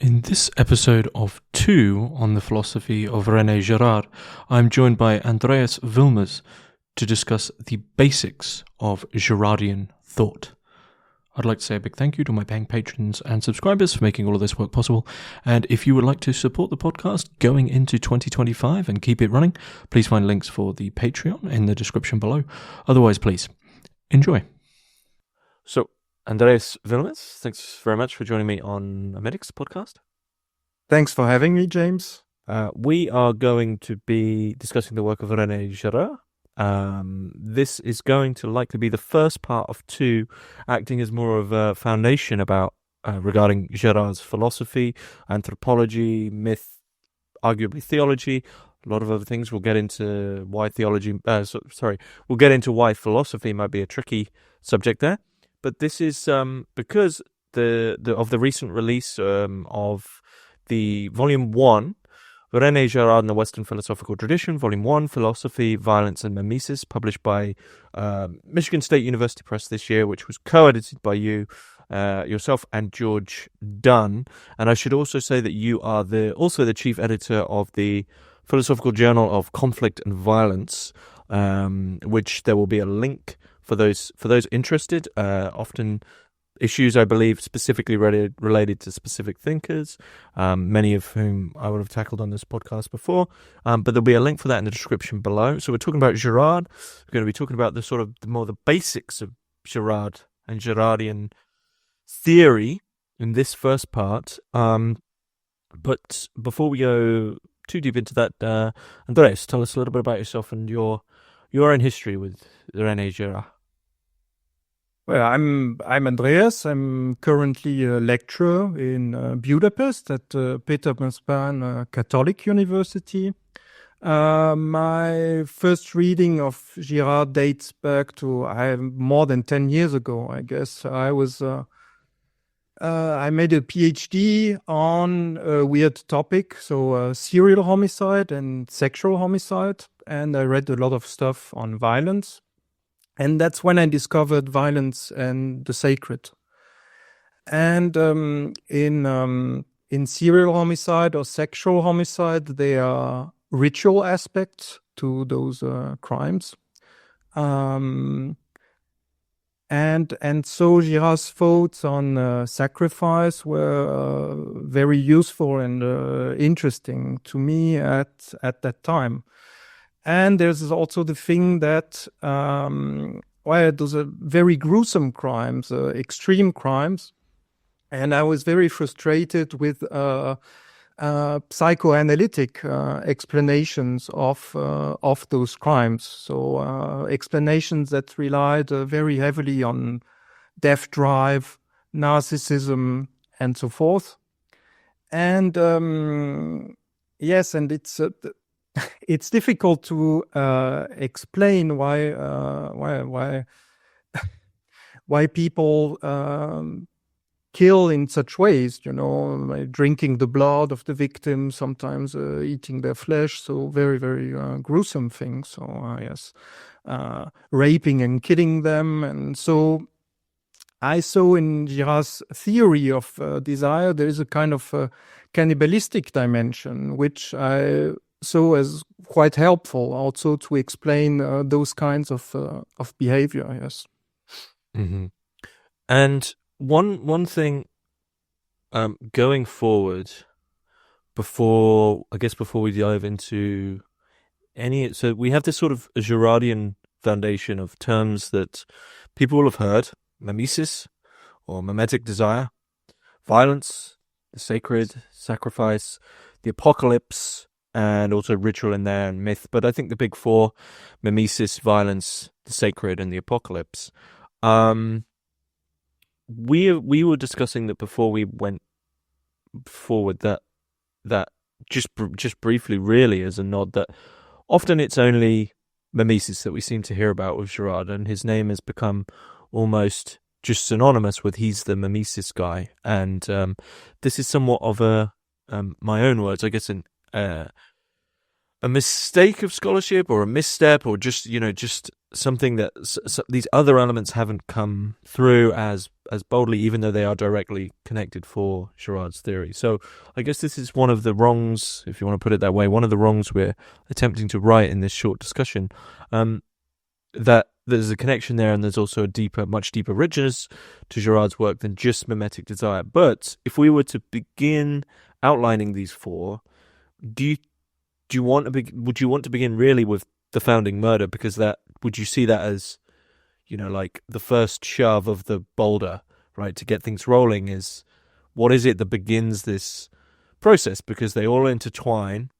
In this episode of 2 on the philosophy of René Girard, I'm joined by Andreas Wilmes to discuss the basics of Girardian thought. I'd like to say a big thank you to my paying patrons and subscribers for making all of this work possible. And if you would like to support the podcast going into 2025 and keep it running, please find links for the Patreon in the description below. Otherwise, please enjoy. So, Andreas Wilmes, thanks very much for joining me on Hermitix podcast. Thanks for having me, James. We are going to be discussing the work of René Girard. This is going to likely be the first part of 2, acting as more of a foundation about regarding Girard's philosophy, anthropology, myth, arguably theology, a lot of other things. We'll get into why we'll get into why philosophy might be a tricky subject there. But this is because of the recent release of the Volume 1, René Girard and the Western Philosophical Tradition, Volume 1, Philosophy, Violence and Mimesis, published by Michigan State University Press this year, which was co-edited by yourself and George Dunn. And I should also say that you are also the chief editor of the Philosophical Journal of Conflict and Violence, which there will be a link for those interested, often issues, I believe, specifically related to specific thinkers, many of whom I would have tackled on this podcast before. But there'll be a link for that in the description below. So we're talking about Girard. We're going to be talking about the basics of Girard and Girardian theory in this first part. But before we go too deep into that, Andreas, tell us a little bit about yourself and your own history with René Girard. Well, I'm Andreas. I'm currently a lecturer in Budapest at Pázmány Catholic University. My first reading of Girard dates back to more than 10 years ago, I guess. I made a PhD on a weird topic, so serial homicide and sexual homicide, and I read a lot of stuff on violence. And that's when I discovered violence and the sacred. And in serial homicide or sexual homicide, there are ritual aspects to those crimes. And so Girard's thoughts on sacrifice were very useful and interesting to me at that time. And there's also the thing that, those are very gruesome crimes, extreme crimes. And I was very frustrated with psychoanalytic explanations of those crimes. So explanations that relied very heavily on death drive, narcissism, and so forth. And yes, and it's difficult to explain why people kill in such ways, like drinking the blood of the victim, sometimes eating their flesh. So very, very gruesome things. So yes, raping and killing them. And so I saw in Girard's theory of desire, there is a kind of cannibalistic dimension, which I saw as quite helpful also to explain those kinds of behavior. Yes. Mm-hmm. And one thing going forward, before we dive into so we have this sort of Girardian foundation of terms that people will have heard: mimesis or mimetic desire, violence, the sacred, sacrifice, the apocalypse, and also ritual in there and myth. But I think the big 4, mimesis, violence, the sacred, and the apocalypse. We were discussing that before we went forward, that just briefly, really, as a nod, that often it's only mimesis that we seem to hear about with Girard, and his name has become almost just synonymous with he's the mimesis guy. And this is somewhat of my own words, I guess, a mistake of scholarship or a misstep, or just something that these other elements haven't come through as boldly, even though they are directly connected for Girard's theory. So I guess this is one of the wrongs, if you want to put it that way, one of the wrongs we're attempting to right in this short discussion, that there's a connection there, and there's also a much deeper richness to Girard's work than just mimetic desire. But if we were to begin outlining these four, would you want to begin really with the founding murder, because would you see that as, like the first shove of the boulder, right, to get things rolling? Is what is it that begins this process, because they all intertwine,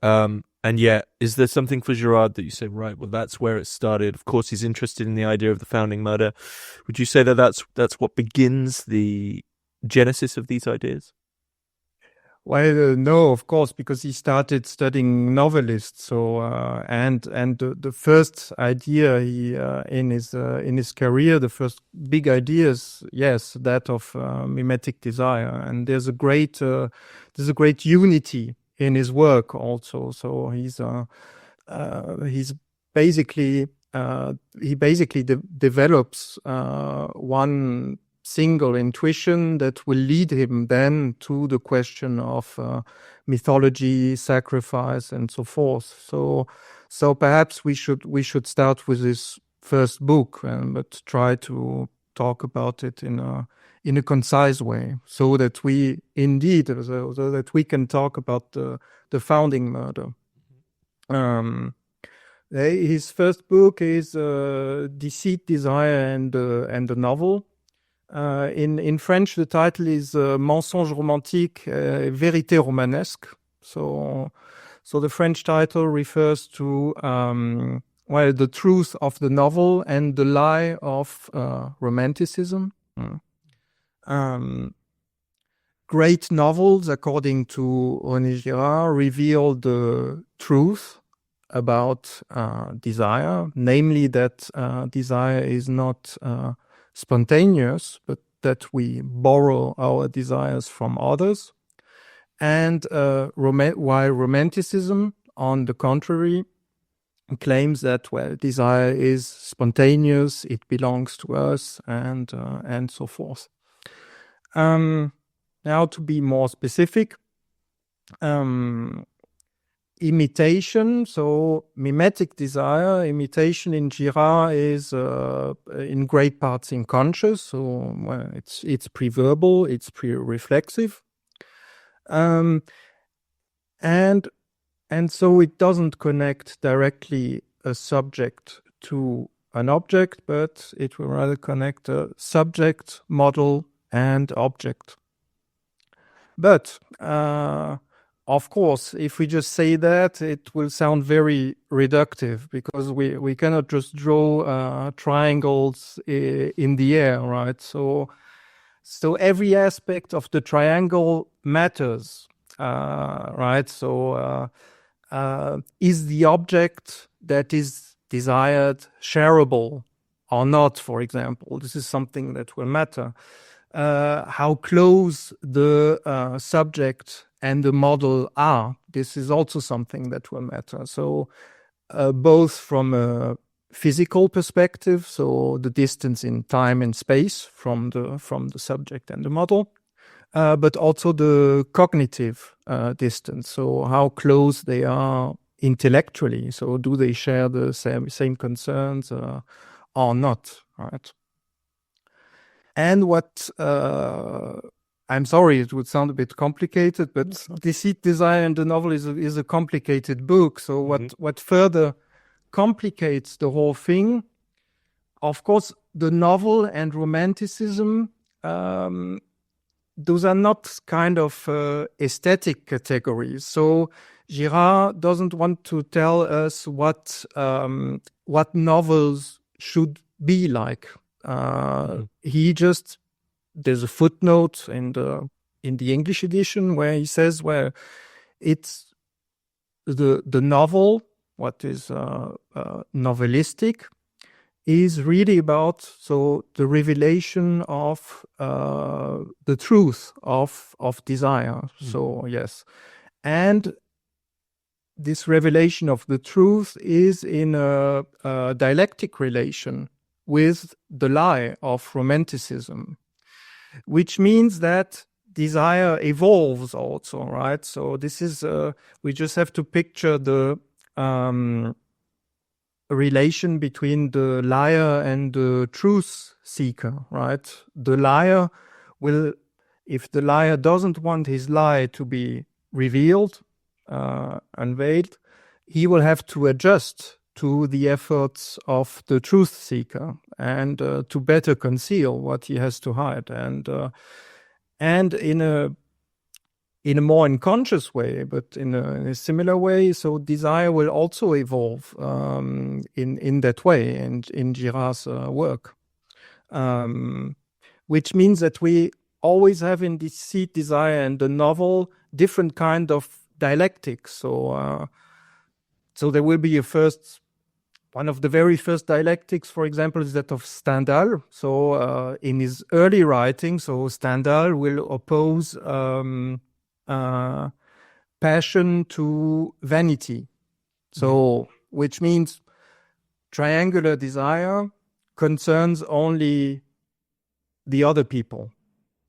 and yet is there something for Girard that you say, right, well, that's where it started? Of course he's interested in the idea of the founding murder. Would you say that that's what begins the genesis of these ideas? Well, no, of course, because he started studying novelists. So, and the first idea in his career, the first big ideas, yes, that of mimetic desire, and there's a great unity in his work also. So he's basically develops one single intuition that will lead him then to the question of mythology, sacrifice, and so forth. So perhaps we should start with this first book, but try to talk about it in a concise way, so that we can talk about the founding murder. His first book is Deceit, Desire, and the Novel. In French, the title is Mensonge romantique, Vérité romanesque. So the French title refers to the truth of the novel and the lie of romanticism. Great novels, according to René Girard, reveal the truth about desire, namely that desire is not spontaneous, but that we borrow our desires from others. And while romanticism, on the contrary, claims that, desire is spontaneous, it belongs to us, and so forth. Now, to be more specific, imitation, so mimetic desire, imitation in Girard is in great parts unconscious, so it's pre-verbal, it's pre-reflexive, and so it doesn't connect directly a subject to an object, but it will rather connect a subject, model, and object. But of course, if we just say that, it will sound very reductive, because we cannot just draw triangles in the air, right? So every aspect of the triangle matters, right? So is the object that is desired shareable or not, for example? This is something that will matter. How close the subject and the model are. This is also something that will matter. So both from a physical perspective, so the distance in time and space from the subject and the model, but also the cognitive distance. So how close they are intellectually. So do they share the same concerns or not, right? And what I'm sorry, it would sound a bit complicated, but Deceit, Desire, and the Novel is a complicated book. So what further complicates the whole thing, of course, the novel and romanticism, those are not kind of aesthetic categories. So Girard doesn't want to tell us what novels should be like. There's a footnote in the English edition where he says, it's the novel, what is novelistic, is really about the revelation of the truth of desire. So yes, and this revelation of the truth is in a dialectic relation with the lie of romanticism, which means that desire evolves also, right? So this is, we just have to picture the relation between the liar and the truth seeker, right? The liar will, if the liar doesn't want his lie to be revealed, unveiled, he will have to adjust to the efforts of the truth seeker and to better conceal what he has to hide. And in a more unconscious way, but in a similar way, so desire will also evolve in that way, and in Girard's work, which means that we always have in deceit, desire, and the novel different kind of dialectics. So there will be one of the very first dialectics, for example, is that of Stendhal. So in his early writing, so Stendhal will oppose passion to vanity. So, which means triangular desire concerns only the other people,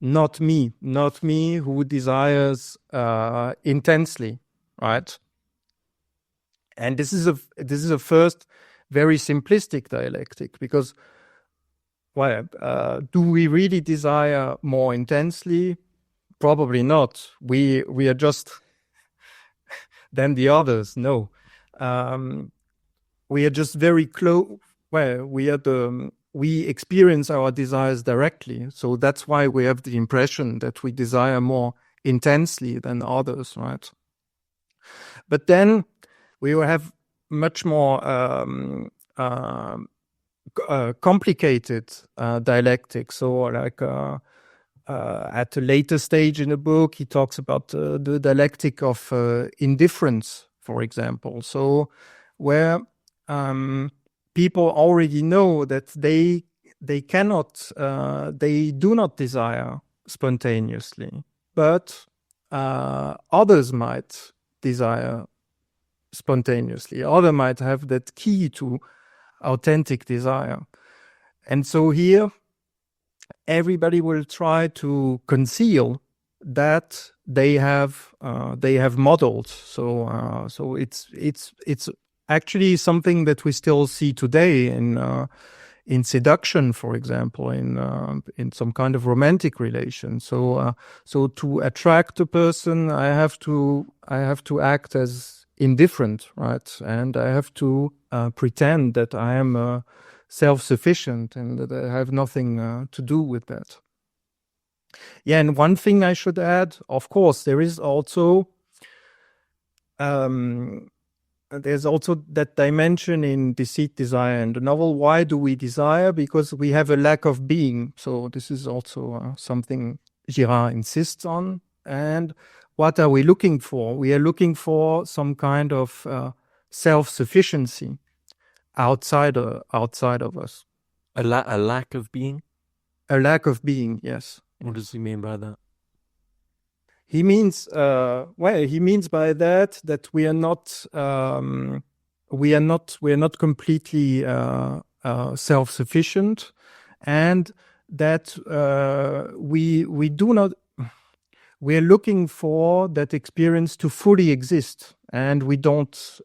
not me who desires intensely, right? And this is a first very simplistic dialectic, because do we really desire more intensely? Probably not. We are just than the others. No, we are just very close. Well, we experience our desires directly, so that's why we have the impression that we desire more intensely than others, right? But then we will have much more complicated dialectics. So, like at a later stage in the book, he talks about the dialectic of indifference, for example. So, where people already know that they do not desire spontaneously, but others might desire spontaneously. Others might have that key to authentic desire. And so here, everybody will try to conceal that they have modeled. So it's actually something that we still see today in seduction, for example, in some kind of romantic relation. So to attract a person, I have to act as indifferent, right? And I have to pretend that I am self-sufficient and that I have nothing to do with that. Yeah, and one thing I should add, of course, there's also that dimension in deceit, desire, and the novel. Why do we desire? Because we have a lack of being. So this is also something Girard insists on. And what are we looking for? We are looking for some kind of self-sufficiency outside of us. A lack of being? A lack of being, yes. What does he mean by that? He means by that we are not completely self-sufficient, and that we're looking for that experience to fully exist, and we don't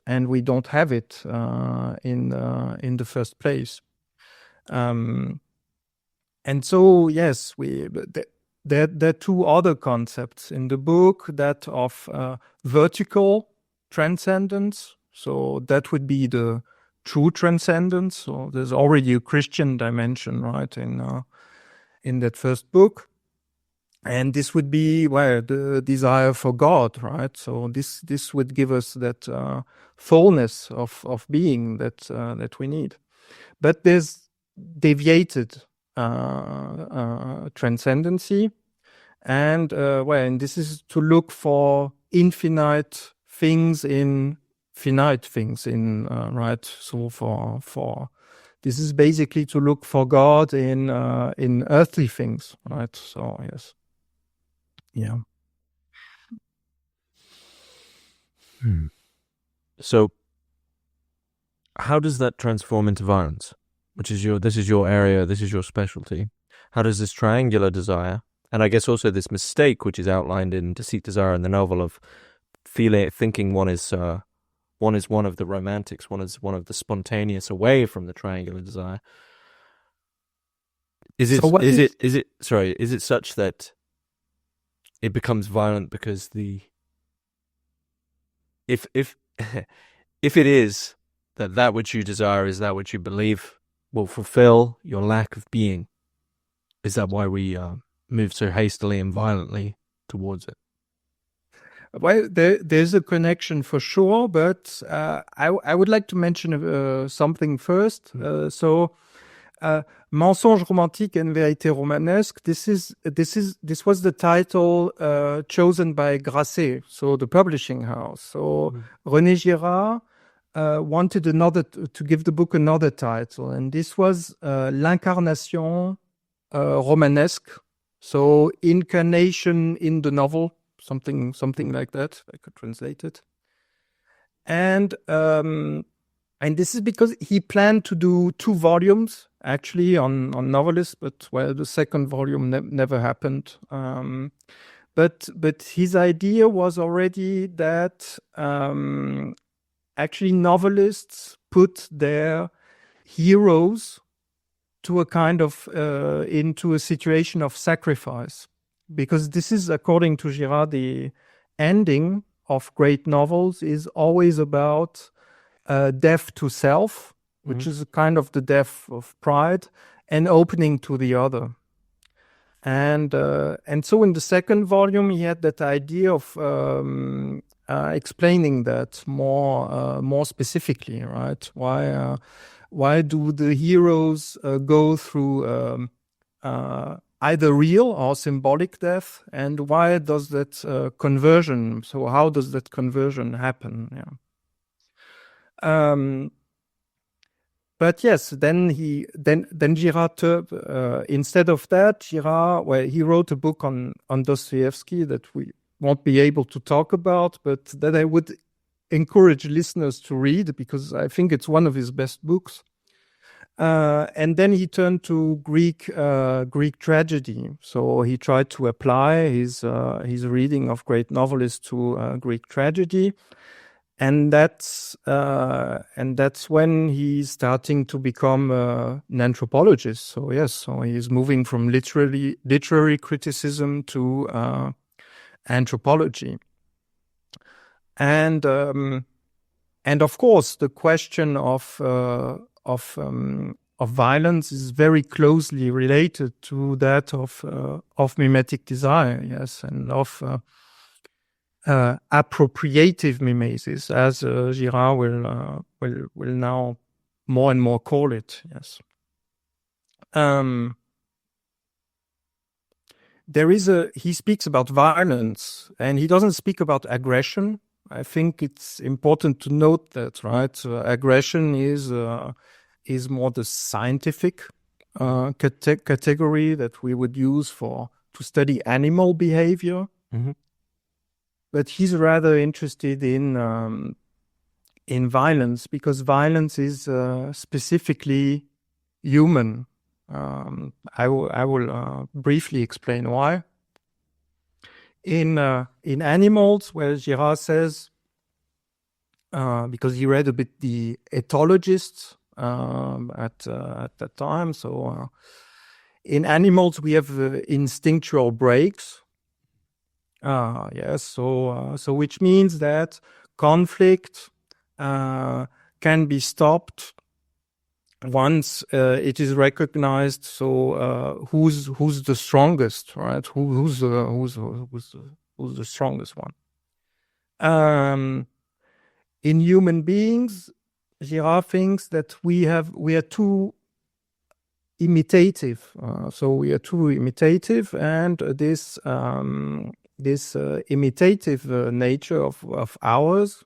have it in the first place. And so, yes, there are two other concepts in the book, that of vertical transcendence. So that would be the true transcendence. So there's already a Christian dimension, right, in that first book. And this would be the desire for God, right? So this would give us that fullness of being that we need. But there's deviated transcendency, and this is to look for infinite things in finite things in right. So for this is basically to look for God in earthly things, right? So yes, yeah. So how does that transform into violence? This is your area, this is your specialty. How does this triangular desire, and I guess also this mistake, which is outlined in Deceit, Desire in the novel, of thinking one is one of the romantics, one is one of the spontaneous away from the triangular desire. Is it such that it becomes violent because if if it is that which you desire is that which you believe will fulfill your lack of being, is that why we move so hastily and violently towards it? Well, there's a connection for sure, but I would like to mention something first. Mensonge romantique and vérité romanesque. This was the title chosen by Grasset, so the publishing house. So René Girard wanted to give the book another title, and this was l'incarnation romanesque. So incarnation in the novel, something like that. I could translate it. And this is because he planned to do 2 volumes actually on novelists, but well, the second volume never happened. But his idea was already that actually novelists put their heroes to a kind of into a situation of sacrifice, because this is, according to Girard, the ending of great novels is always about death to self, which is a kind of the death of pride, and opening to the other. And so in the second volume, he had that idea of explaining that more specifically, right? Why do the heroes go through either real or symbolic death, and why does that conversion? So how does that conversion happen? Yeah. But yes, then Girard, instead of that, Girard, well, he wrote a book on Dostoevsky that we won't be able to talk about, but that I would encourage listeners to read, because I think it's one of his best books. And then he turned to Greek tragedy. So he tried to apply his reading of great novelists to Greek tragedy. And that's when he's starting to become an anthropologist. So yes, so he's moving from literary criticism to anthropology. And of course, the question of violence is very closely related to that of mimetic desire, yes, and of appropriative mimesis, as Girard will now more and more call it. Yes. He speaks about violence, and he doesn't speak about aggression. I think it's important to note that, right? Aggression is more the scientific category that we would use to study animal behavior. Mm-hmm. But he's rather interested in violence, because violence is specifically human. I will briefly explain why. In animals, where Girard says, because he read a bit the ethologists at that time, so in animals we have instinctual breaks. Yes, so which means that conflict can be stopped once it is recognized. So who's the strongest, right? Who's the strongest one? In human beings, Girard thinks that we are too imitative. So we are too imitative, and this imitative nature of ours,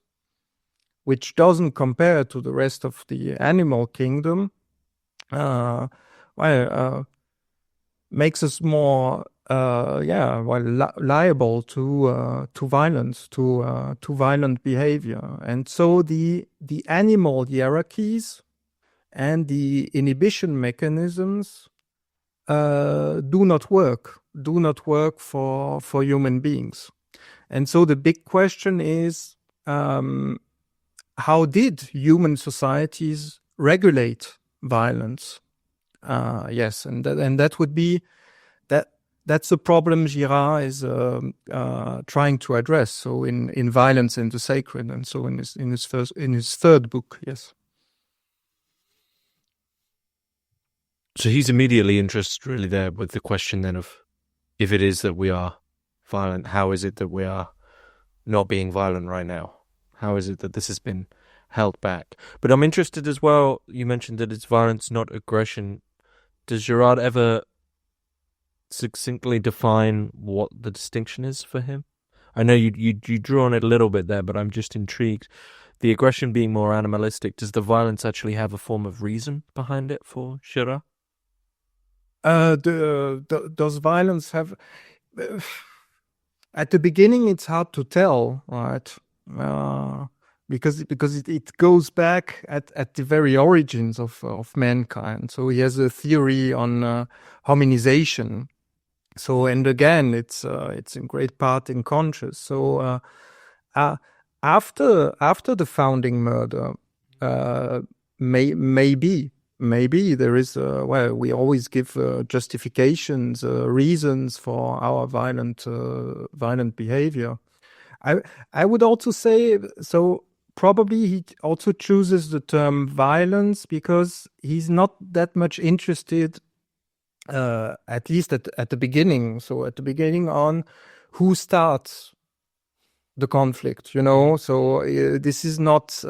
which doesn't compare to the rest of the animal kingdom, makes us more liable to violence, to violent behavior. And so the animal hierarchies and the inhibition mechanisms do not work for human beings. And so the big question is, how did human societies regulate violence? Yes, and that would be that's the problem Girard is trying to address. So in Violence and the Sacred, and so in his third book, yes. So he's immediately interested really there with the question then of, if it is that we are violent, how is it that we are not being violent right now? How is it that this has been held back? But I'm interested as well, you mentioned that it's violence, not aggression. Does Girard ever succinctly define what the distinction is for him? I know you drew on it a little bit there, but I'm just intrigued. The aggression being more animalistic, does the violence actually have a form of reason behind it for Girard? Does violence have... at the beginning, it's hard to tell, right? Because it goes back at the very origins of mankind. So he has a theory on hominization. So, and again, it's in great part unconscious. So after the founding murder, maybe there is we always give justifications, reasons for our violent behavior. I would also say, so probably he also chooses the term violence because he's not that much interested, at least at the beginning. So at the beginning, on who starts the conflict, So this is not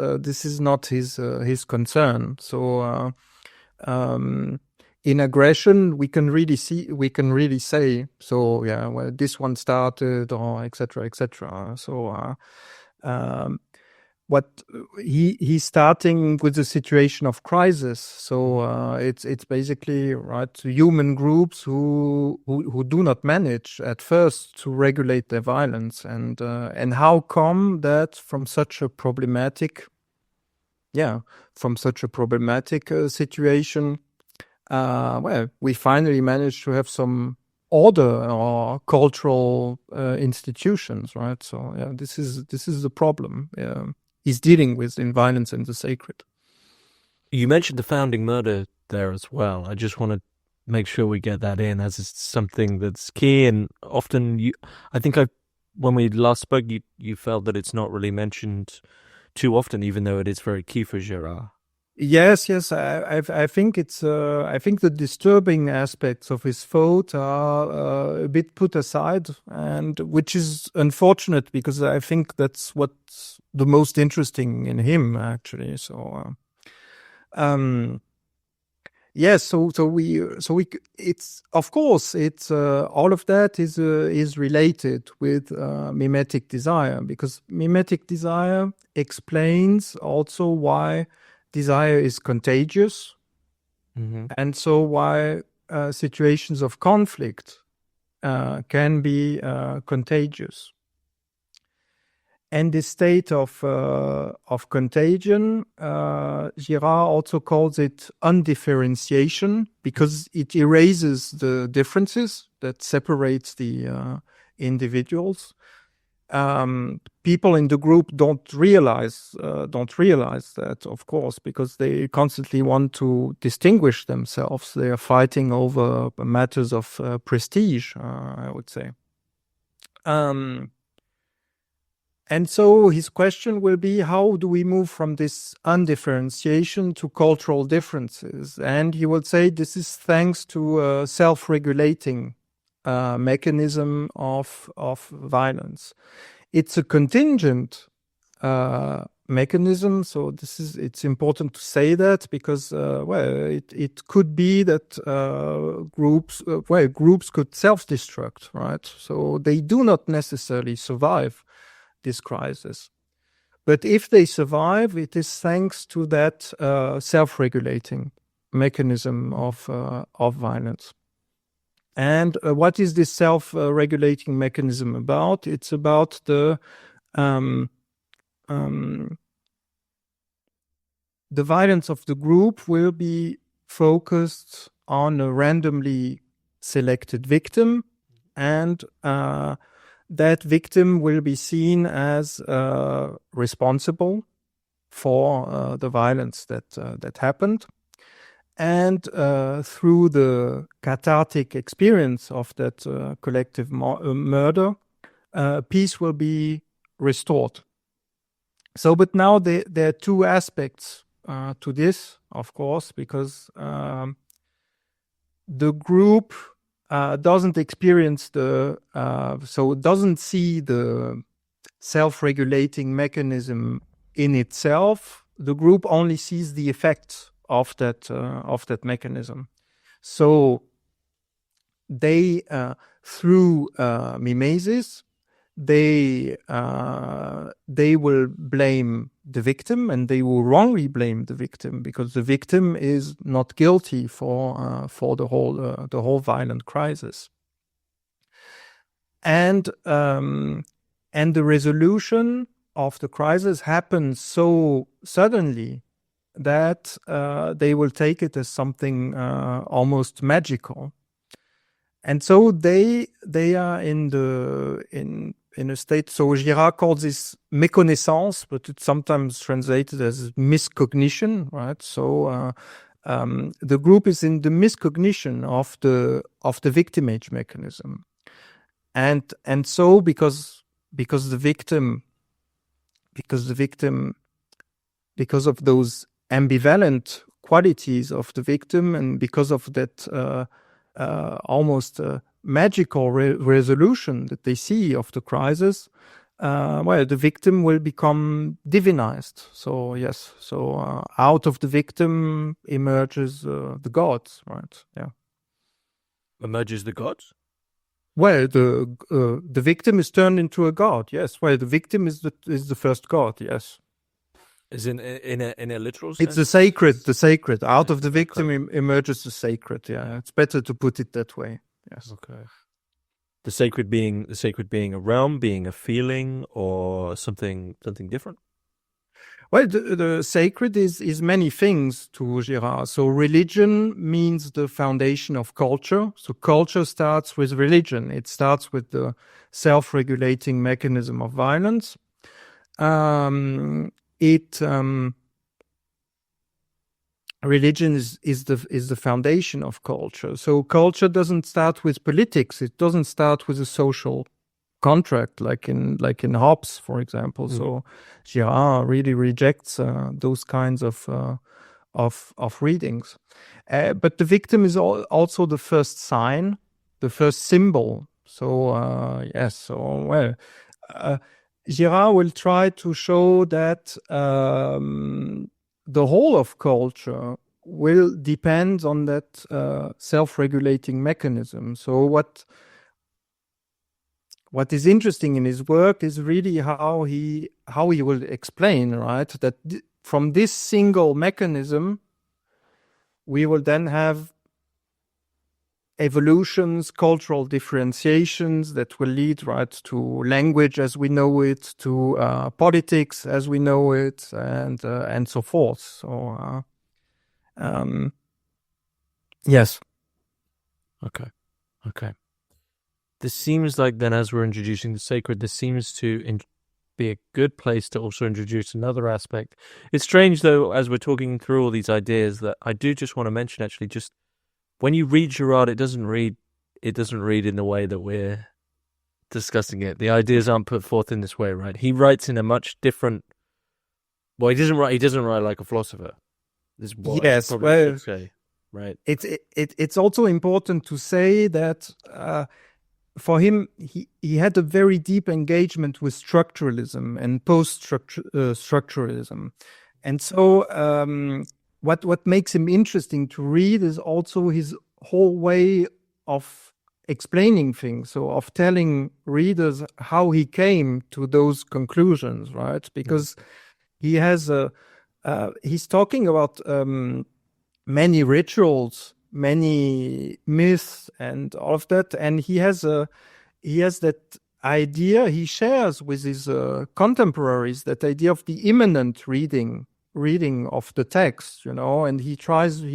his concern. So in aggression, we can really say, so this one started, or etc. So what he's starting with the situation of crisis. So it's basically human groups who do not manage at first to regulate their violence, and how come that from such a problematic situation, we finally managed to have some order or cultural institutions, right? So this is the problem he's dealing with in Violence and the Sacred. You mentioned the founding murder there as well. I just want to make sure we get that in, as it's something that's key, and often when we last spoke, you felt that it's not really mentioned too often, even though it is very key for Girard. Yes. I think it's. I think the disturbing aspects of his thought are a bit put aside, and which is unfortunate because I think that's what's the most interesting in him, actually. So, yes. So we. It's, of course, it's all of that is related with mimetic desire, because mimetic desire explains also why desire is contagious, and so why situations of conflict can be contagious. And this state of contagion, Girard also calls it undifferentiation, because it erases the differences that separates the individuals. People in the group don't realize that, of course, because they constantly want to distinguish themselves. They are fighting over matters of prestige, I would say. And so his question will be, how do we move from this undifferentiation to cultural differences? And he will say this is thanks to a self-regulating mechanism of violence. It's a contingent mechanism, so it's important to say that, because it could be that groups could self-destruct, right? So they do not necessarily survive this crisis, but if they survive, it is thanks to that self-regulating mechanism of violence. And what is this self-regulating mechanism about? It's about the violence of the group will be focused on a randomly selected victim, and that victim will be seen as responsible for the violence that happened. And through the cathartic experience of that collective murder, peace will be restored. So, but now there are two aspects to this, of course, because the group doesn't experience doesn't see the self-regulating mechanism in itself. The group only sees the effects of that mechanism. So they through mimesis, they will blame the victim, and they will wrongly blame the victim because the victim is not guilty for the whole violent crisis. And the resolution of the crisis happens so suddenly that they will take it as something almost magical. And so they are in a state. So Girard calls this méconnaissance, but it's sometimes translated as miscognition, right? So the group is in the miscognition of the victimage mechanism, and so because of those ambivalent qualities of the victim, and because of that almost magical resolution that they see of the crisis, the victim will become divinized. So yes, out of the victim emerges the gods, right? Yeah. Emerges the gods? Well, the victim is turned into a god. Yes. Well, the victim is the first god. Yes. Is in a literal sense? It's the sacred. Out of the victim emerges the sacred. Yeah, it's better to put it that way. Yes. Okay. The sacred being a realm, being a feeling, or something different? Well, the sacred is many things to Girard. So religion means the foundation of culture. So culture starts with religion. It starts with the self-regulating mechanism of violence. Religion is the foundation of culture. So culture doesn't start with politics. It doesn't start with a social contract like in Hobbes, for example. So Girard really rejects those kinds of readings. But the victim is also the first sign, the first symbol. So yes. So Girard will try to show that the whole of culture will depend on that self-regulating mechanism. So what is interesting in his work is really how he will explain, right, that from this single mechanism we will then have evolutions, cultural differentiations that will lead, right, to language as we know it, to politics as we know it, and so forth. So yes. Okay. This seems like then, as we're introducing the sacred, this seems to be a good place to also introduce another aspect. It's strange, though, as we're talking through all these ideas, that I do just want to mention, actually, just when you read Girard, it doesn't read in the way that we're discussing it. The ideas aren't put forth in this way, right? He writes in a much different. Well, he doesn't write like a philosopher. Yes, well, say, right. It's also important to say that for him, he had a very deep engagement with structuralism and post-structuralism, and so what makes him interesting to read is also his whole way of explaining things, so of telling readers how he came to those conclusions, right? Because he has he's talking about many rituals, many myths and all of that, and he has that idea. He shares with his contemporaries that idea of the immanent reading of the text, and he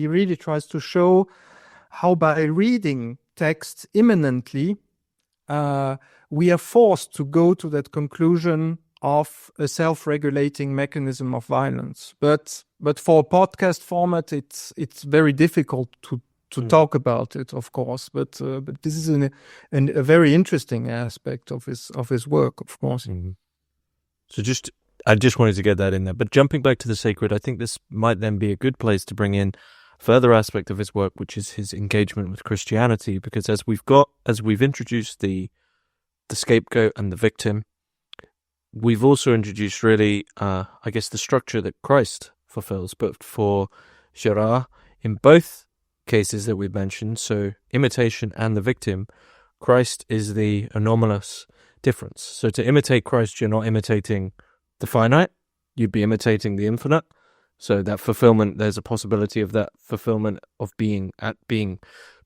really tries to show how by reading text immanently, we are forced to go to that conclusion of a self-regulating mechanism of violence. But for a podcast format, it's very difficult to talk about it, of course. But this is a very interesting aspect of his work, of course. Mm-hmm. So I just wanted to get that in there. But jumping back to the sacred, I think this might then be a good place to bring in further aspect of his work, which is his engagement with Christianity, because as we've introduced the scapegoat and the victim, we've also introduced really, I guess, the structure that Christ fulfills. But for Girard, in both cases that we've mentioned, so imitation and the victim, Christ is the anomalous difference. So to imitate Christ, you're not imitating the finite, you'd be imitating the infinite. So that fulfillment, there's a possibility of that fulfillment of being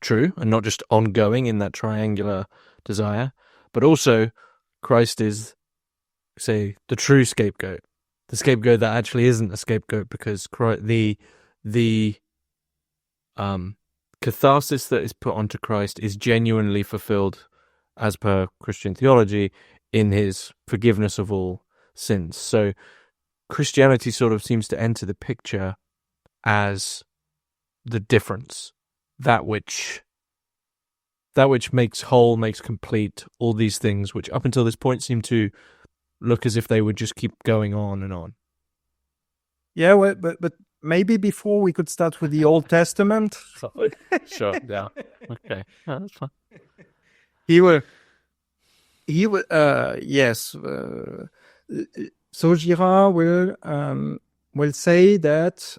true and not just ongoing in that triangular desire. But also, Christ is, say, the true scapegoat, the scapegoat that actually isn't a scapegoat, because the catharsis that is put onto Christ is genuinely fulfilled, as per Christian theology, in his forgiveness of all sins. So Christianity sort of seems to enter the picture as the difference, that which makes whole, makes complete, all these things which up until this point seem to look as if they would just keep going on and on. Yeah, well, but maybe before we could start with the Old Testament. Sure, yeah. Okay, that's fine. Yes. So Girard will say that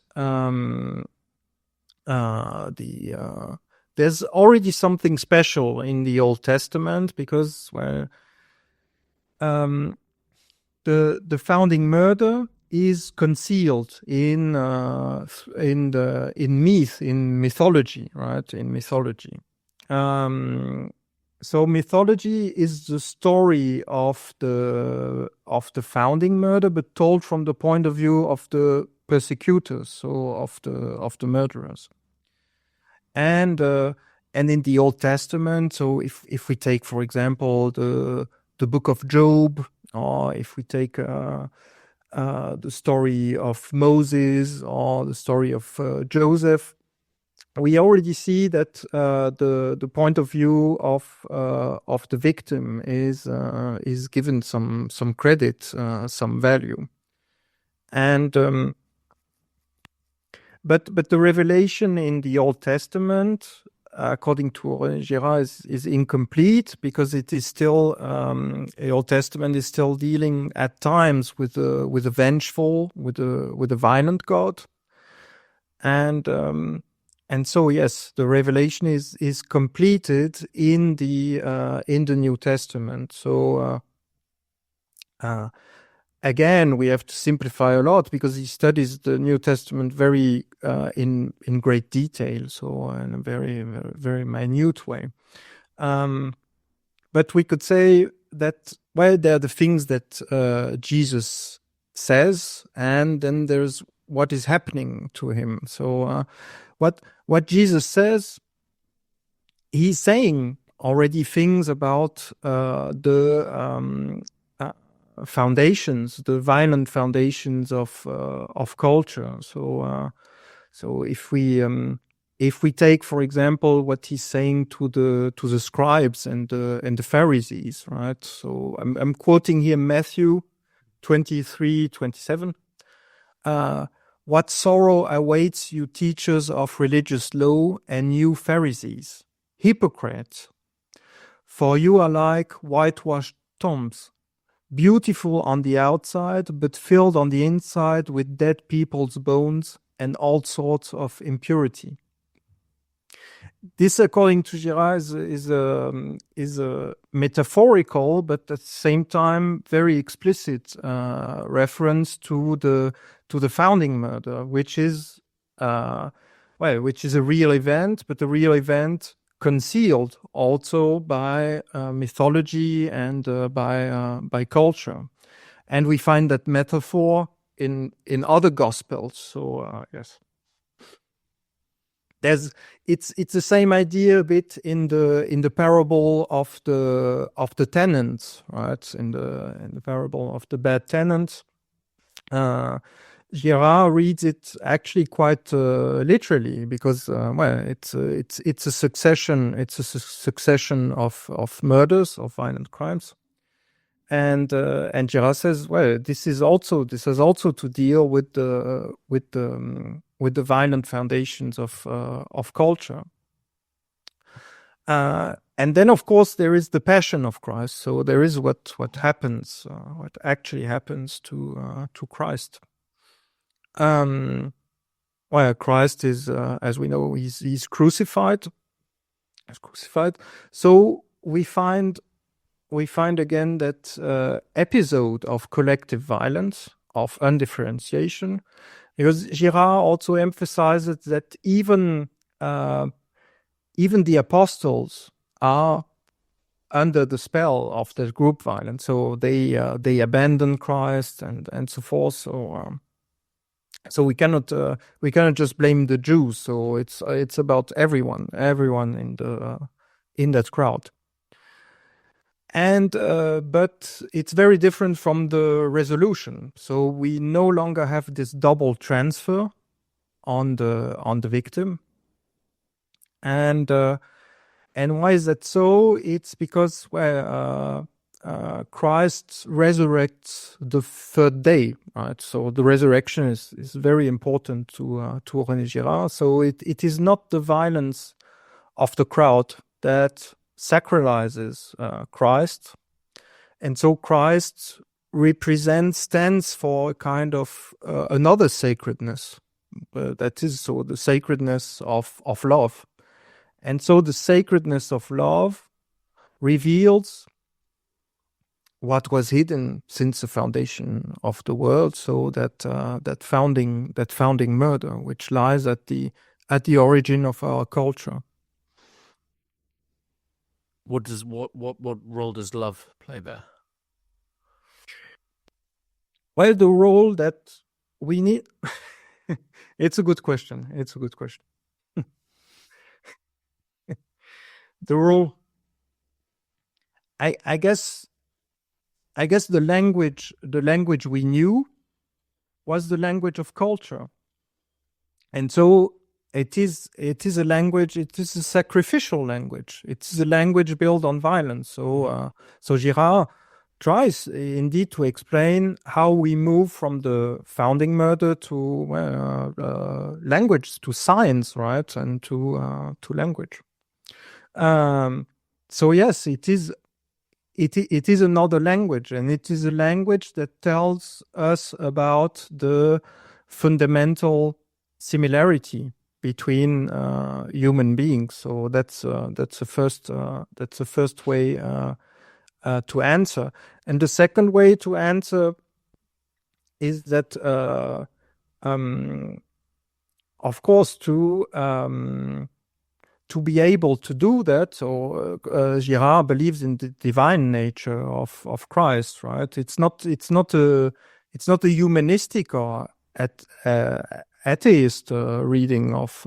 there's already something special in the Old Testament, because the founding murder is concealed in mythology, right? In mythology. So mythology is the story of the founding murder, but told from the point of view of the persecutors, so of the murderers. And in the Old Testament, so if we take, for example, the book of Job, or if we take the story of Moses or the story of Joseph, we already see that the point of view of the victim is given some credit, some value, and but the revelation in the Old Testament, according to Girard, is incomplete, because it is still the Old Testament is still dealing at times with a vengeful, with a violent God, and so yes, the revelation is completed in the New Testament. So again, we have to simplify a lot, because he studies the New Testament very in great detail, so in a very, very, very minute way. But we could say that, well, there are the things that Jesus says, and then there's what is happening to him. So what Jesus says, he's saying already things about the foundations, the violent foundations of culture. So if we take, for example, what he's saying to the scribes and the Pharisees, right? So I'm quoting here Matthew 23:27. What sorrow awaits you, teachers of religious law, and you Pharisees, hypocrites! For you are like whitewashed tombs, beautiful on the outside, but filled on the inside with dead people's bones and all sorts of impurity. This, according to Girard, is a metaphorical, but at the same time very explicit reference to the founding murder, which is which is a real event, but a real event concealed also by mythology and by culture. And we find that metaphor in other gospels. So yes, it's the same idea a bit in the parable of the tenants, right? In the parable of the bad tenants. Girard reads it actually quite literally, because it's a succession. It's a succession of murders, of violent crimes, and Girard says, well, this has also to deal with the violent foundations of culture. And then, of course, there is the passion of Christ. So there is what happens, what actually happens to Christ. Well, Christ is, as we know, he's crucified. He's crucified. So we find again that episode of collective violence, of undifferentiation, because Girard also emphasizes that even the apostles are under the spell of the group violence. So they abandon Christ and so forth. So we cannot just blame the Jews. So it's about everyone in that crowd. And but it's very different from the resolution. So we no longer have this double transfer on the victim. And why is that so? It's because Christ resurrects the third day, right? So the resurrection is very important to René Girard. So it is not the violence of the crowd that sacralizes Christ, and so Christ stands for a kind of another sacredness, that is so the sacredness of love. And so the sacredness of love reveals what was hidden since the foundation of the world. So that founding murder, which lies at the origin of our culture. What role does love play there? Well, the role that we need. It's a good question. The role, I guess the language we knew was the language of culture, and so it is a language. It is a sacrificial language. It is a language built on violence. So Girard tries indeed to explain how we move from the founding murder to language, to science, right, and to language. So yes, it is another language, and it is a language that tells us about the fundamental similarity between human beings. So that's the first way to answer. And the second way to answer is that, of course, to be able to do that, so Girard believes in the divine nature of Christ, right? It's not a humanistic or atheist reading of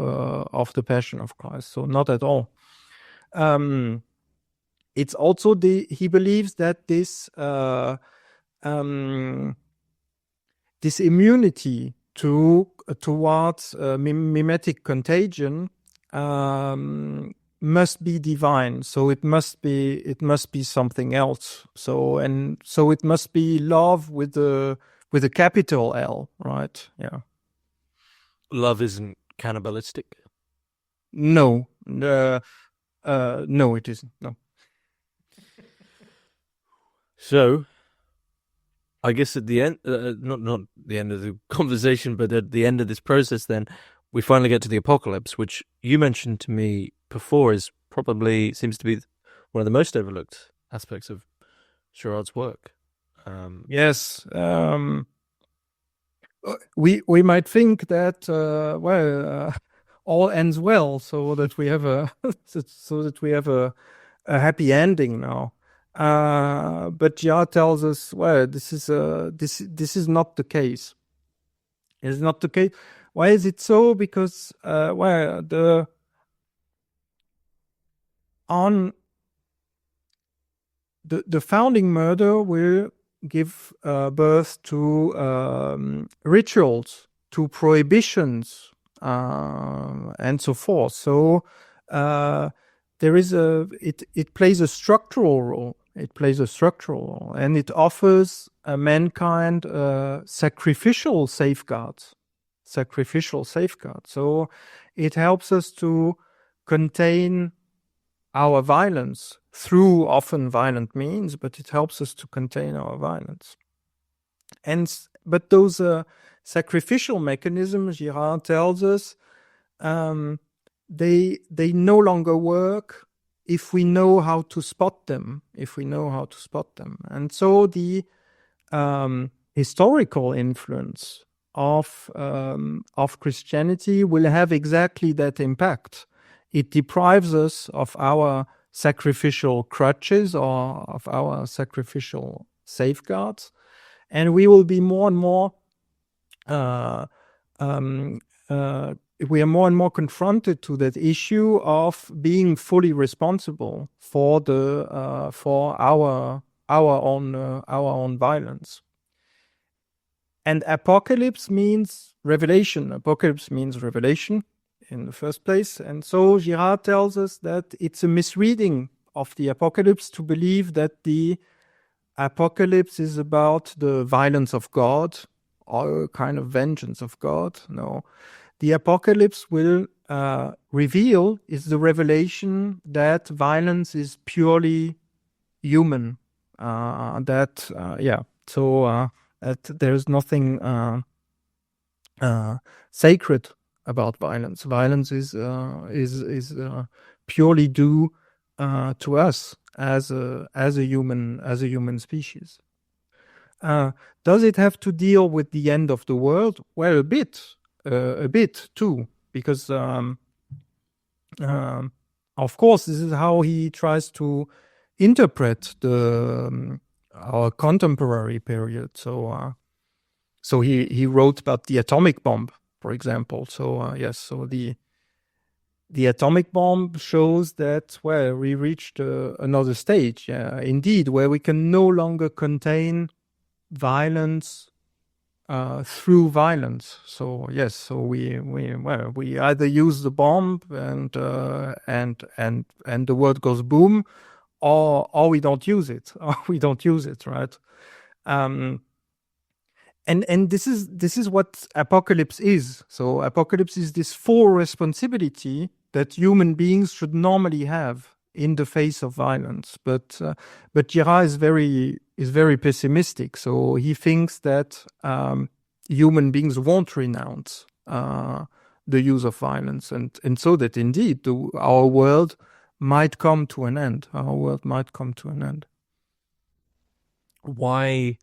the Passion of Christ. So not at all. It's also he believes that this immunity towards mimetic contagion must be divine. So it must be something else. So it must be love with a capital L, right? Yeah. Love isn't cannibalistic? No, no, it isn't. No. So, I guess at the end, not the end of the conversation, but at the end of this process, then we finally get to the apocalypse, which you mentioned to me before seems to be one of the most overlooked aspects of Girard's work. Yes. We might think that all ends well, so that we have a a happy ending now. But Girard tells us, well, this is not the case. It is not the case. Why is it so? Because the founding murder will give birth to rituals, to prohibitions, and so forth. So there is it plays a structural role. It plays a structural role, and it offers mankind sacrificial safeguards. So it helps us to contain our violence through often violent means, but it helps us to contain our violence. But those sacrificial mechanisms, Girard tells us, they no longer work if we know how to spot them. And so the historical influence of Christianity will have exactly that impact. It deprives us of our sacrificial crutches or of our sacrificial safeguards, and we will be more and more we are more and more confronted to that issue of being fully responsible for our own violence. And apocalypse means revelation. Apocalypse means revelation in the first place. And so Girard tells us that it's a misreading of the apocalypse to believe that the apocalypse is about the violence of God or a kind of vengeance of God. No. The apocalypse will reveal is the revelation that violence is purely human. That there's nothing sacred about violence. Violence is purely due to us as a human species. Does it have to deal with the end of the world? Well, a bit too, because of course this is how he tries to interpret our contemporary period. So he wrote about the atomic bomb, for example. So the atomic bomb shows that we reached another stage, indeed, where we can no longer contain violence through violence. So we either use the bomb and the world goes boom, or we don't use it. Right? And this is what apocalypse is. So apocalypse is this full responsibility that human beings should normally have in the face of violence. But Girard is very pessimistic. So he thinks that human beings won't renounce the use of violence, and so that indeed our world might come to an end. Why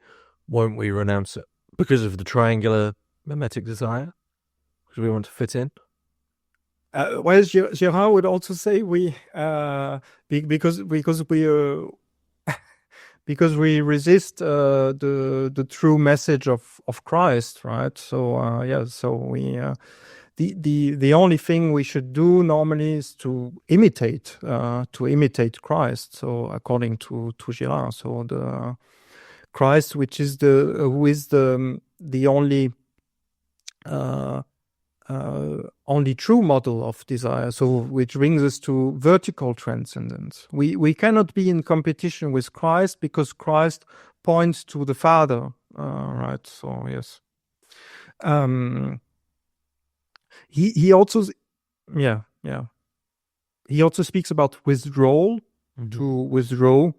won't we renounce it? Because of the triangular mimetic desire? Because we want to fit in? Well, Girard would also say because we resist the true message of Christ, right? So so we the only thing we should do normally is to imitate Christ. So according to Girard, so the Christ, which is who is the only only true model of desire, so which brings us to vertical transcendence. We cannot be in competition with Christ because Christ points to the Father, right? So yes, he also he also speaks about withdrawal, to withdraw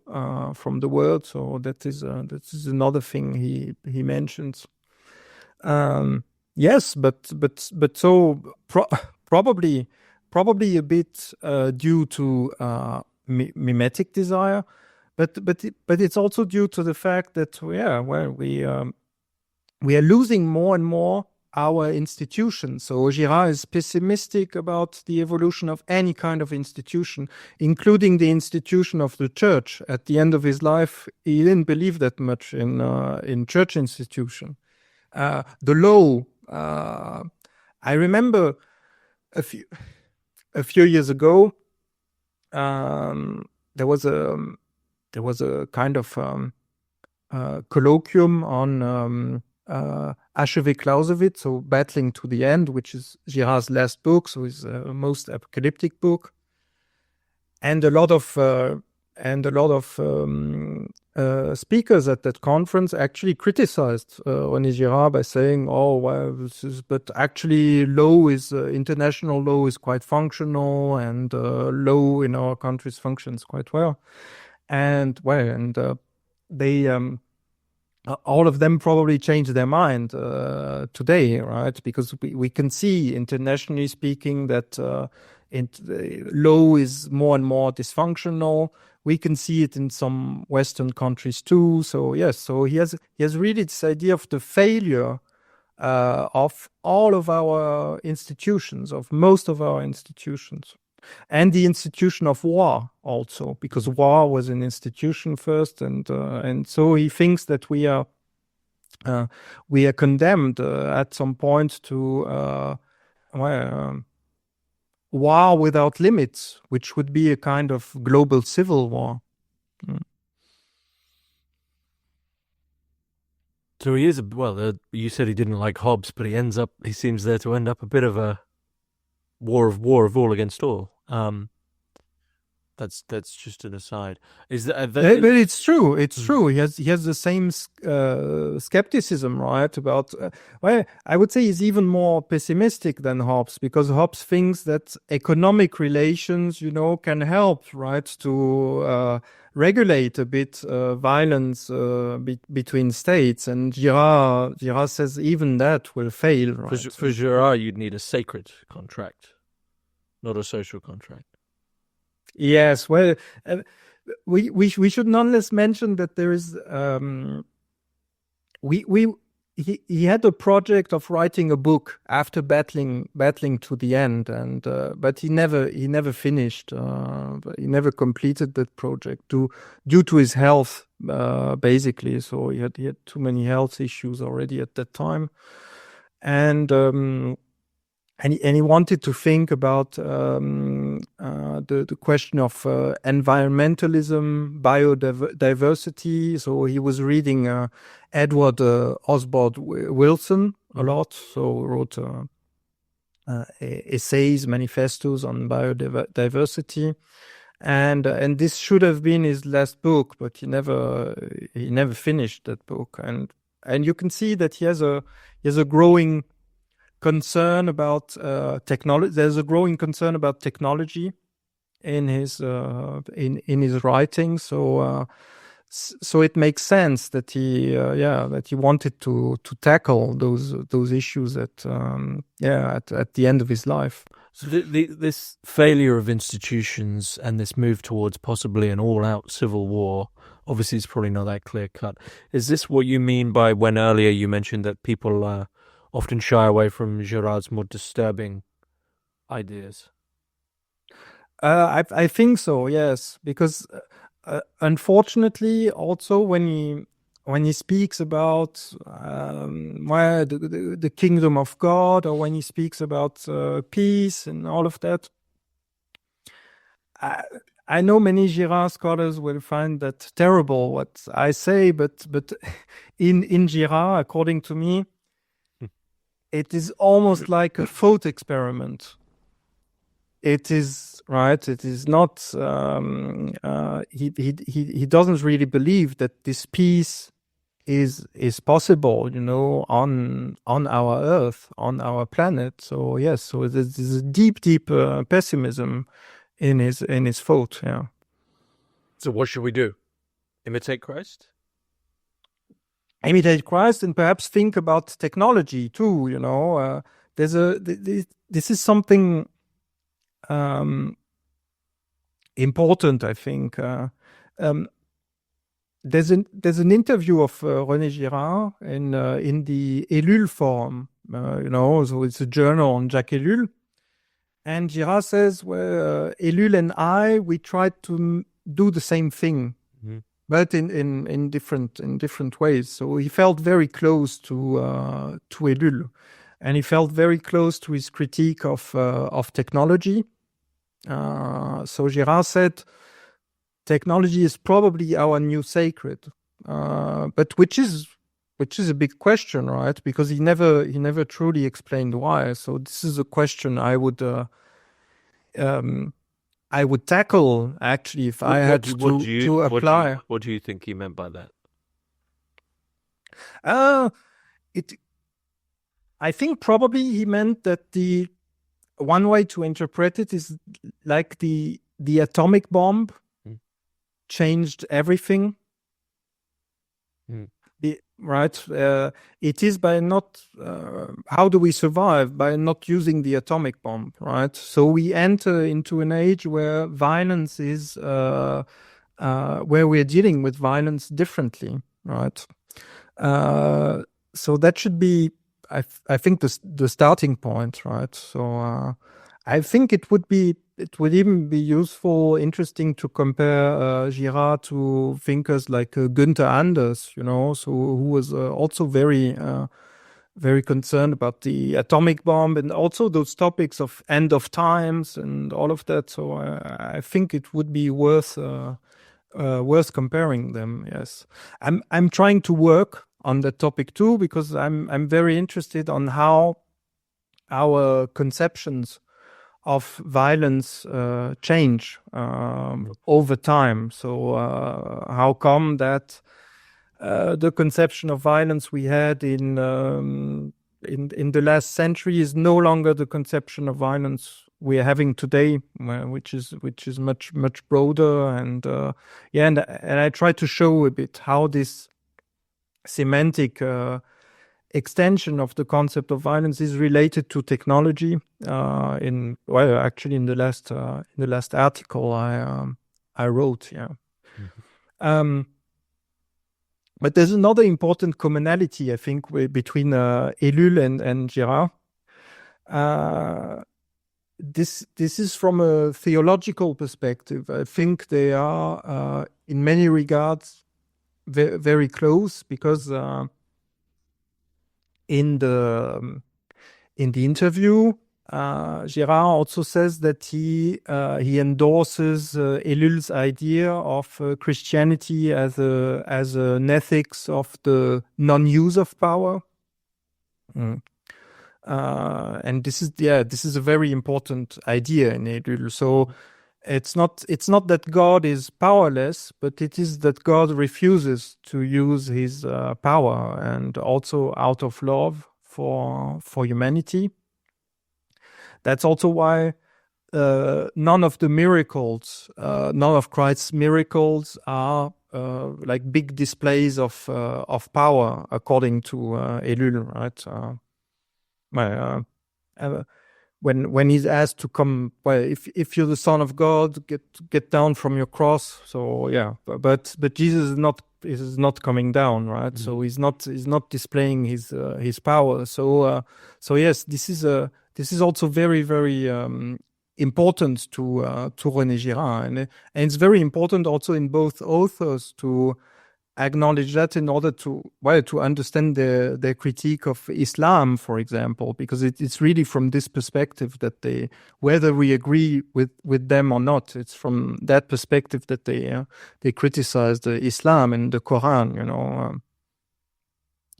from the world. So that is another thing he mentions. Yes, but so probably a bit due to mimetic desire, but it's also due to the fact that we are losing more and more our institutions. So Girard is pessimistic about the evolution of any kind of institution, including the institution of the church. At the end of his life, he didn't believe that much in church institution. The law. I remember a few years ago, there was a kind of colloquium on Achevé Clausewitz, so Battling to the End, which is Girard's last book, so his most apocalyptic book, and a lot of speakers at that conference actually criticized René Girard by saying, "Oh, well, but actually, international law is quite functional, and law in our countries functions quite well." And they all of them probably changed their mind today, right? Because we can see, internationally speaking, that law is more and more dysfunctional. We can see it in some Western countries too. So yes, so he has really this idea of the failure of all of our institutions, of most of our institutions. And the institution of war also, because war was an institution first, and so he thinks that we are condemned at some point to war without limits, which would be a kind of global civil war. So he is you said he didn't like Hobbes, but he seems there to end up a bit of a war of all against all. That's just an aside. Is that? But it's true. It's true. He has the same skepticism, right? About I would say he's even more pessimistic than Hobbes, because Hobbes thinks that economic relations, can help, right, to regulate a bit violence between states. And Girard says even that will fail. Right? For Girard, you'd need a sacred contract, not a social contract. Yes, well, we should nonetheless mention that there is he had a project of writing a book after battling to the end, and but he never finished. He never completed that project due to his health, basically. So he had too many health issues already at that time, and he wanted to think about the question of environmentalism, biodiversity. So he was reading Edward Osborne Wilson a lot. So wrote essays, manifestos on biodiversity, and this should have been his last book, but he never finished that book. And you can see that he has a growing concern about technology. There's a growing concern about technology in his writing. So it makes sense that he wanted to tackle those issues at the end of his life. So this failure of institutions and this move towards possibly an all-out civil war, obviously it's probably not that clear-cut. Is this what you mean by when earlier you mentioned that people often shy away from Girard's more disturbing ideas? I think so, yes, because unfortunately, also when he speaks about the kingdom of God, or when he speaks about peace and all of that, I know many Girard scholars will find that terrible what I say, but in Girard, according to me, it is almost like a thought experiment. It is right. It is not. He doesn't really believe that this peace is possible, on our Earth, on our planet. So yes. So there's a deep pessimism in his thought. Yeah. So what should we do? Imitate Christ? Imitate Christ, and perhaps think about technology too. This is something important, I think. There's an interview of René Girard in the Ellul Forum So it's a journal on Jacques Ellul. And Girard says, well, Ellul and we tried to do the same thing, but in different ways. So he felt very close to Ellul, and he felt very close to his critique of technology. So Girard said, technology is probably our new sacred, but which is a big question, right? Because he never truly explained why. So this is a question I would tackle, actually, if I had to apply. What do you think he meant by that? I think probably he meant that the one way to interpret it is like the atomic bomb changed everything. Right? It is by not, how do we survive? By not using the atomic bomb, right? So we enter into an age where violence is, where we're dealing with violence differently, right? So that should be, I think, the starting point, right? So I think it would even be useful, interesting to compare Girard to thinkers like Günther Anders, so who was also very concerned about the atomic bomb and also those topics of end of times and all of that. So I think it would be worth comparing them. Yes, I'm trying to work on that topic too, because I'm very interested on how our conceptions of violence change over time. So how come that the conception of violence we had in the last century is no longer the conception of violence we are having today, which is much broader, and I try to show a bit how this semantic extension of the concept of violence is related to technology. In the last article I wrote, but there's another important commonality, I think, between Ellul and Girard. This is from a theological perspective. I think they are in many regards very close, because in the interview, Girard also says that he endorses Ellul's idea of Christianity as an ethics of the non-use of power, and this is a very important idea in Ellul. So it's not that God is powerless, but it is that God refuses to use his power, and also out of love for humanity. That's also why none of Christ's miracles are like big displays of power, according to Ellul, right? When he's asked to come, well, if you're the Son of God, get down from your cross. So but Jesus is not coming down, right? Mm-hmm. So he's not displaying his power. So yes, this is also very, very important to René Girard, and it's very important also in both authors to acknowledge that, in order to understand their critique of Islam, for example, because it's really from this perspective that whether we agree with them or not, it's from that perspective that they criticize the Islam and the Quran,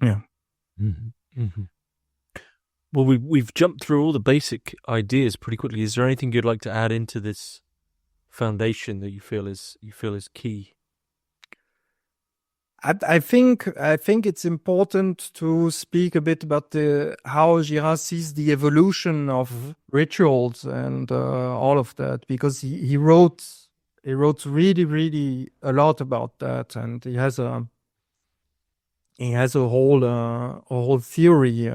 Mm-hmm. Mm-hmm. Well, we've jumped through all the basic ideas pretty quickly. Is there anything you'd like to add into this foundation that you feel is key? I think it's important to speak a bit about how Girard sees the evolution of rituals and all of that, because he wrote really, really a lot about that, and he has a whole theory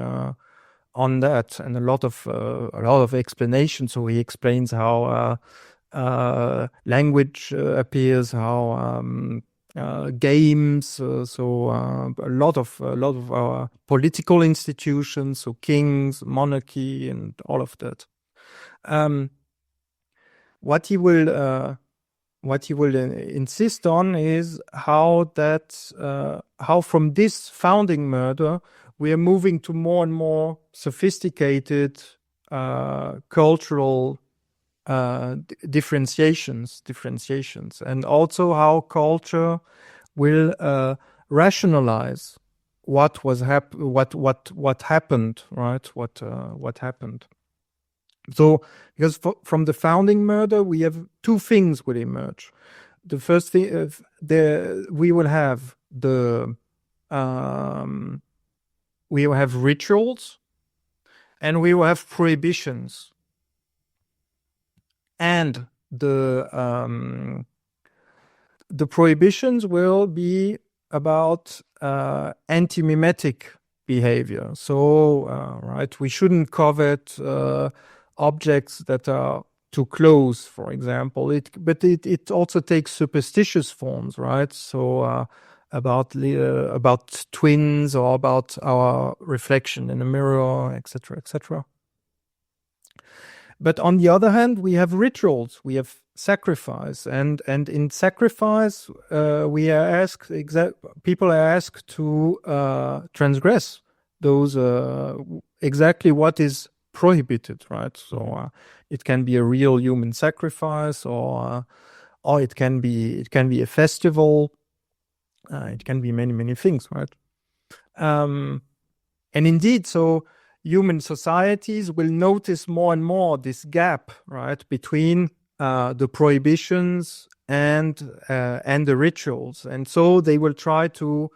on that, and a lot of explanation. So he explains how language appears, how games, a lot of our political institutions, so kings, monarchy, and all of that. What he will insist on is how from this founding murder we are moving to more and more sophisticated cultural differentiations, and also how culture will rationalize what happened, right? What happened. So, because from the founding murder, we have two things will emerge. The first thing, we will have rituals, and we will have prohibitions. And the prohibitions will be about anti-mimetic behavior. So, right, we shouldn't covet objects that are too close, for example. But it also takes superstitious forms, right? So about twins, or about our reflection in a mirror, etc., etc. But on the other hand, we have rituals, we have sacrifice, and in sacrifice, people are asked to transgress those exactly what is prohibited, right? So it can be a real human sacrifice, or it can be a festival. It can be many things, right? And indeed, so human societies will notice more and more this gap, right, between the prohibitions and the rituals, and so they will try to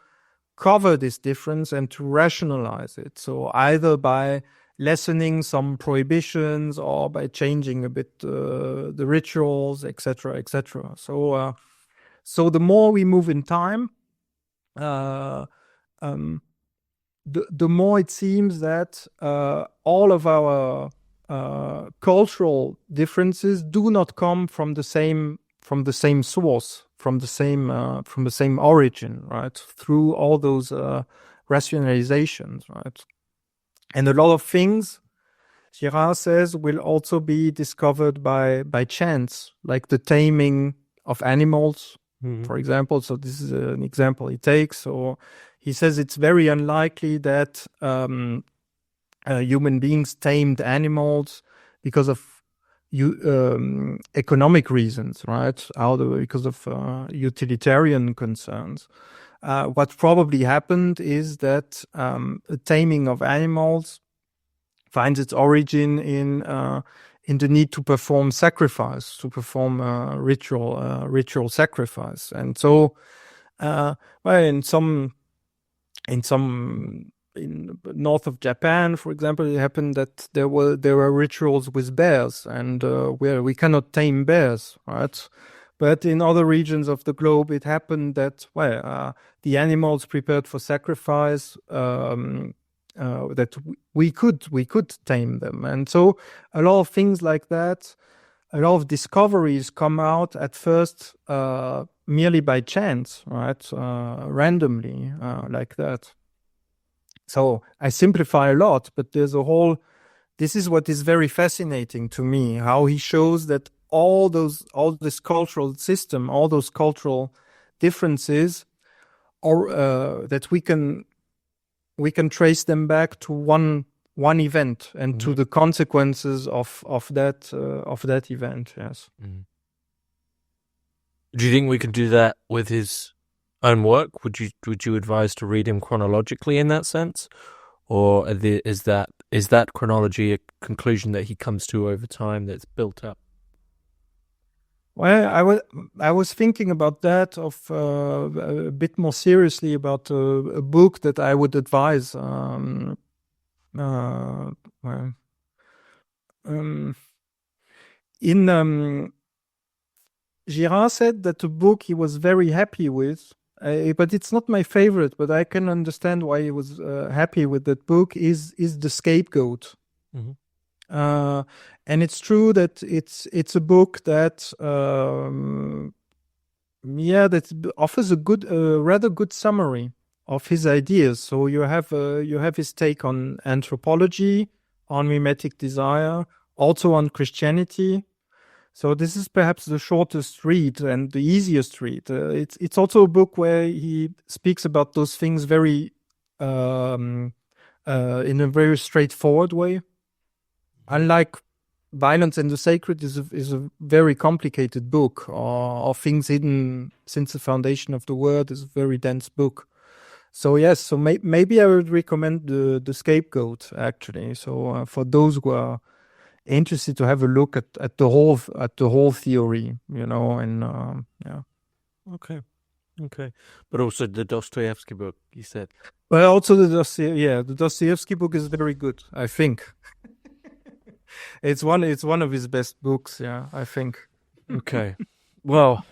cover this difference and to rationalize it. So either by lessening some prohibitions, or by changing a bit the rituals, etc., etc. So the more we move in time, the more it seems that all of our cultural differences do not come from the same source, from the same origin, right? Through all those rationalizations, right? And a lot of things, Girard says, will also be discovered by chance, like the taming of animals, for example. So this is an example he takes. So he says it's very unlikely that human beings tamed animals because of economic reasons, right? Because of utilitarian concerns. What probably happened is that the taming of animals finds its origin in the need to perform sacrifice, to perform ritual sacrifice, and so in north of Japan, for example, it happened that there were rituals with bears, and where we cannot tame bears, right? But in other regions of the globe, it happened that the animals prepared for sacrifice, that we could tame them, and so a lot of things like that, a lot of discoveries come out at first merely by chance, right? Randomly, like that. So I simplify a lot, but this is what is very fascinating to me, how he shows that all this cultural system, all those cultural differences, or that we can trace them back to one event, and to the consequences of that event. Yes. Do you think we could do that with his own work? Would you advise to read him chronologically in that sense, or is that chronology a conclusion that he comes to over time that's built up? Well, I was thinking about that, of a bit more seriously, about a book that I would advise. Girard said that the book he was very happy with, but it's not my favorite, but I can understand why he was happy with that book, is The Scapegoat. And it's true that it's a book that Yeah, that offers a good, rather good summary of his ideas. So you have his take on anthropology, on mimetic desire, also on Christianity. So this is perhaps the shortest read and the easiest read. It's also a book where he speaks about those things very in a very straightforward way. Unlike Violence and the Sacred is a very complicated book, or Things Hidden Since the Foundation of the World is a very dense book. So yes, so maybe I would recommend the Scapegoat actually. So for those who are interested to have a look at the whole theory, you know, and yeah. Okay. But also the Dostoevsky book, you said. Well, also the Dostoevsky book is very good, I think. It's one of his best books, yeah, I think. Okay. Well,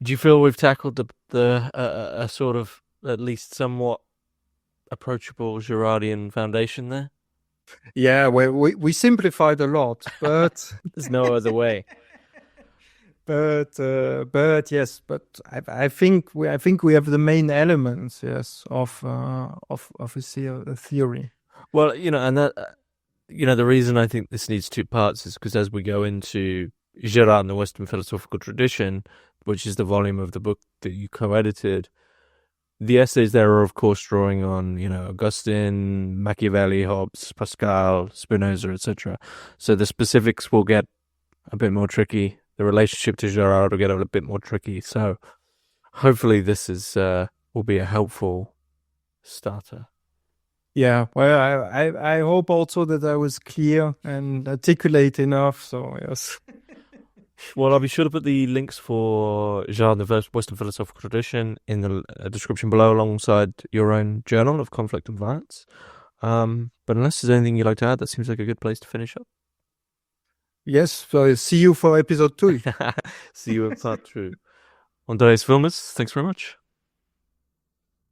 do you feel we've tackled the a sort of at least somewhat approachable Girardian foundation there? Yeah, we simplified a lot, but There's no other way. but yes, but I think we have the main elements, yes, of a theory. Well, and that the reason I think this needs two parts is because as we go into Girard and the Western philosophical tradition, which is the volume of the book that you co-edited, the essays there are, of course, drawing on, Augustine, Machiavelli, Hobbes, Pascal, Spinoza, etc. So the specifics will get a bit more tricky. The relationship to Girard will get a bit more tricky. So hopefully this will be a helpful starter. Yeah, well, I hope also that I was clear and articulate enough. So yes. Well, I'll be sure to put the links for Girard, the Western philosophical tradition, in the description below, alongside your own journal of conflict and violence. But unless there's anything you'd like to add, that seems like a good place to finish up. Yes, so see you for episode 2. See you in part 2. Andreas Wilmes, thanks very much.